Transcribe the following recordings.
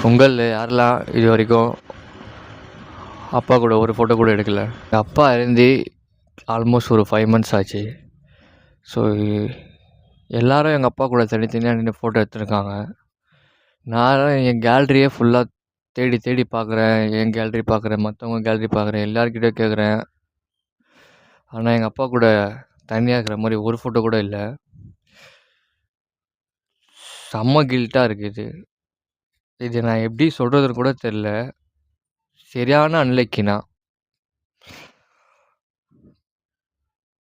உங்களில் யாரெல்லாம் இது வரைக்கும் அப்பா கூட ஒரு ஃபோட்டோ கூட எடுக்கலை? எங்கள் அப்பா இறந்து ஆல்மோஸ்ட் ஒரு 5 months ஆச்சு. ஸோ எல்லோரும் எங்கள் அப்பா கூட தனித்தனியாக நின்று ஃபோட்டோ எடுத்துருக்காங்க. நான் என் கேலரியே ஃபுல்லாக தேடி தேடி பார்க்குறேன். என் கேலரி பார்க்குறேன், மற்றவங்க கேலரி பார்க்குறேன், எல்லாருக்கிட்டே கேட்குறேன். ஆனால் எங்கள் அப்பா கூட தனியாக இருக்கிற மாதிரி ஒரு ஃபோட்டோ கூட இல்லை. செம்ம கில்ட்டாக இருக்குது. இது நான் எப்படி சொல்கிறதுன்னு கூட தெரில. சரியான அன்லக்கினா.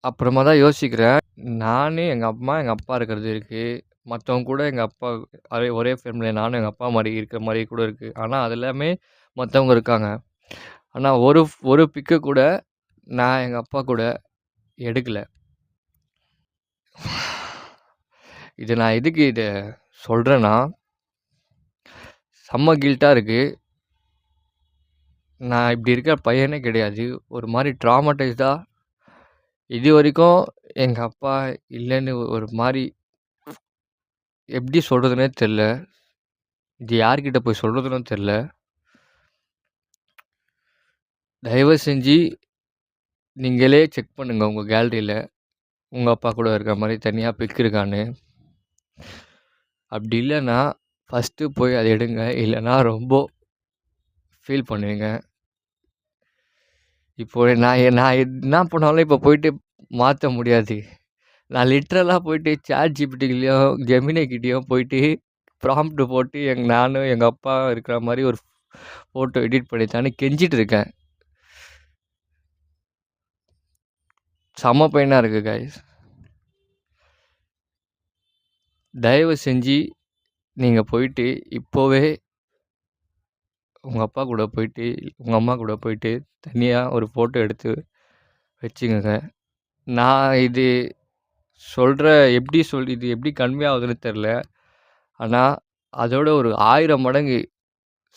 அப்புறமா தான் யோசிக்கிறேன், நான் எங்கள் அம்மா எங்கள் அப்பா இருக்கிறது இருக்குது. மற்றவங்க கூட எங்கள் அப்பா ஒரே ஃபேமிலியில் நானும் எங்கள் அப்பா மாதிரி இருக்கிற மாதிரி கூட இருக்குது. ஆனால் அது எல்லாமே மற்றவங்க இருக்காங்க. ஆனால் ஒரு பிக்கு கூட நான் எங்கள் அப்பா கூட எடுக்கலை. இது நான் எதுக்கு இதை சொல்கிறேன்னா, செம்ம கில்ட்டாக இருக்குது. நான் இப்படி இருக்கிற பையனே கிடையாது. ஒரு மாதிரி ட்ராமடைஸ்டாக இது வரைக்கும் எங்கள் அப்பா இல்லைன்னு ஒரு மாதிரி எப்படி சொல்கிறதுனே தெரில. இது யார்கிட்ட போய் சொல்கிறதுன்னு தெரில. தயவு செஞ்சு நீங்களே செக் பண்ணுங்கள் உங்கள் கேலரியில் உங்கள் அப்பா கூட இருக்கிற மாதிரி தனியாக பிக் இருக்கான்னு. அப்படி இல்லைன்னா ஃபஸ்ட்டு போய் அதை எடுங்க. இல்லைன்னா ரொம்ப ஃபீல் பண்ணுவீங்க. இப்போ நான் என்ன பண்ணாலும் இப்போ போயிட்டு மாற்ற முடியாது. நான் லிட்ரலாக போயிட்டு ChatGPTலையும் ஜெமினிகிட்டேயும் போயிட்டு ப்ராம்ப்ட் போட்டு நானும் எங்கள் அப்பா இருக்கிற மாதிரி ஒரு ஃபோட்டோ எடிட் பண்ணித்தான்னு கெஞ்சிட்டு இருக்கேன். செம்ம பெயினாக இருக்குது கைஸ். தயவு செஞ்சு நீங்கள் போயிட்டு இப்போவே உங்கள் அப்பா கூட போயிட்டு உங்கள் அம்மா கூட போயிட்டு தனியாக ஒரு ஃபோட்டோ எடுத்து வச்சுக்கோங்க. நான் இது சொல்கிற இது எப்படி கன்வே ஆகுதுன்னு தெரில. ஆனால் அதோட ஒரு 1000 மடங்கு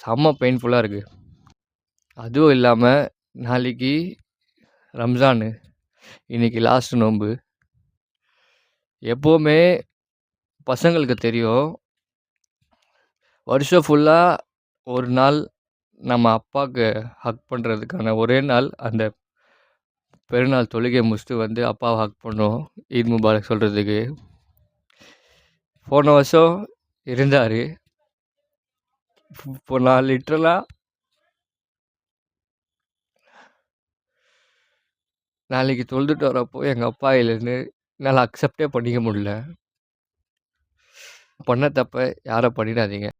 செம்ம பெயின்ஃபுல்லாக இருக்குது. அதுவும் இல்லாமல் நாளைக்கு ரம்ஜானு, இன்றைக்கி லாஸ்ட் நோன்பு. எப்போவுமே பசங்களுக்கு தெரியும், வருஷம் ஃபுல்லாக ஒரு நாள் நம்ம அப்பாவுக்கு ஹக் பண்ணுறதுக்கான ஒரே நாள் அந்த பெருநாள் தொழுகை முடிச்சுட்டு வந்து அப்பாவை ஹக் பண்ணோம் ஈத் முபாரக் சொல்கிறதுக்கு. போன வருஷம் இருந்தார். இப்போ நான் லிட்ரலாக நாளைக்கு தொழுதுட்டு வரப்போ எங்கள் அப்பா இல்லைன்னு என்னால் அக்செப்டே பண்ணிக்க முடியல. பண்ண தப்ப யாரை பண்ணிடாதீங்க.